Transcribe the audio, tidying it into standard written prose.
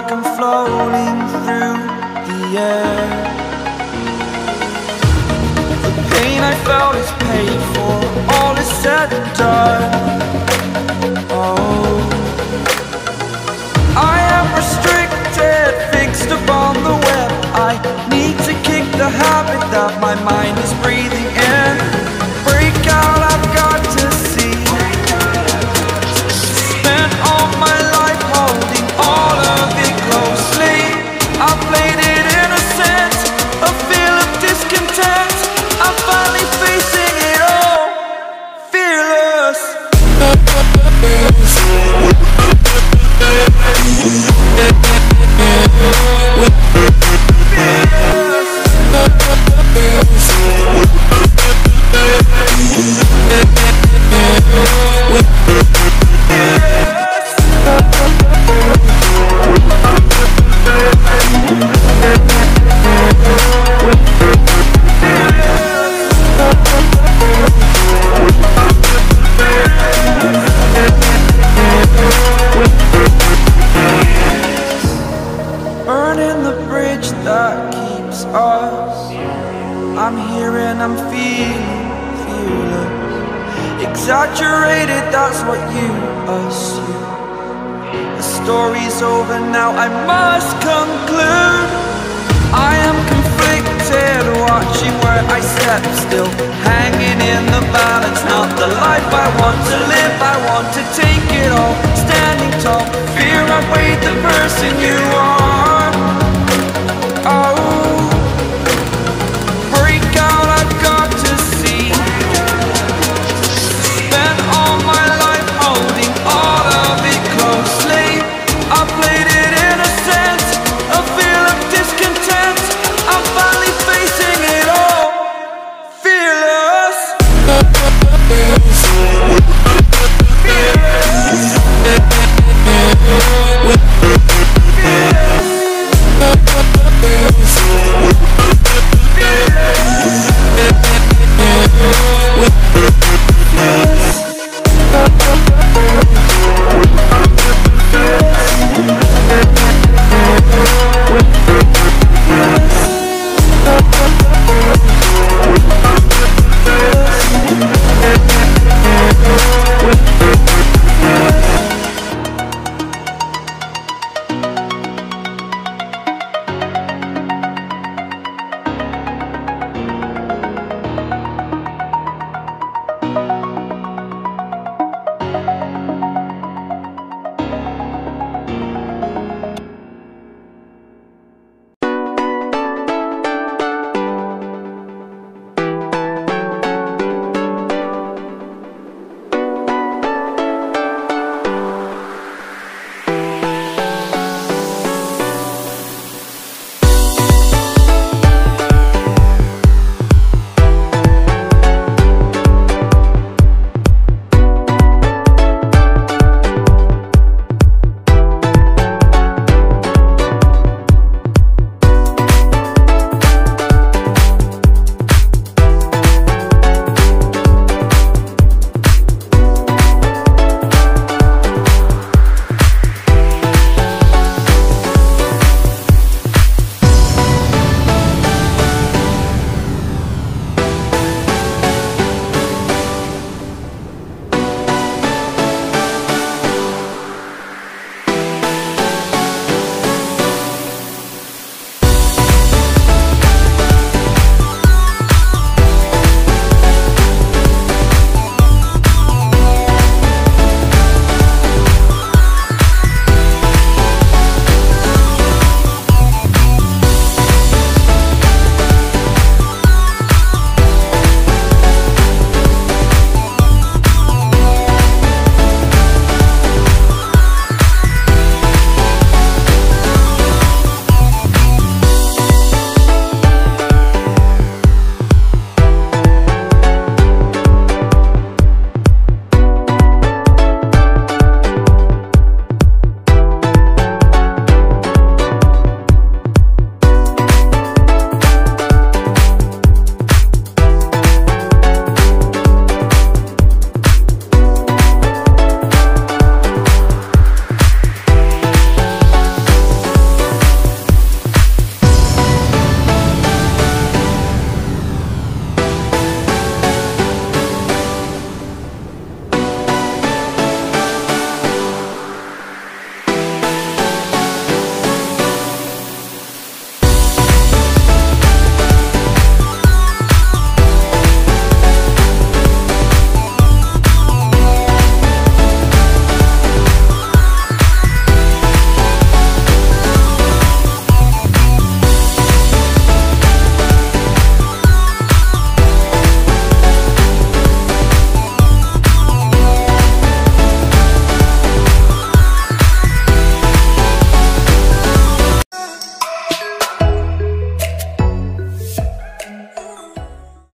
like I'm floating through the air. The pain I felt is paid for, all is said and done. Oh, I am restricted, fixed upon the web. I need to kick the habit that my mind is breathing in. Break out, I've got to see. Spent all my life holding all of it closely. I played it innocent, a feel of discontent. I'm finally facing it all, fearless. Burning the bridge that keeps us. I'm here and I'm feeling fearless. Exaggerated, that's what you assume. The story's over now, I must conclude. I am conflicted, watching where I step still, hanging in the balance. Not the life I want to live, I want to take it all. Standing tall, fear outweighed the person you are. Oh, break out, I've got to see. Spent all my life holding all of it closely. I played it innocent, a feel of discontent. I'm finally facing it all, fearless. Fearless.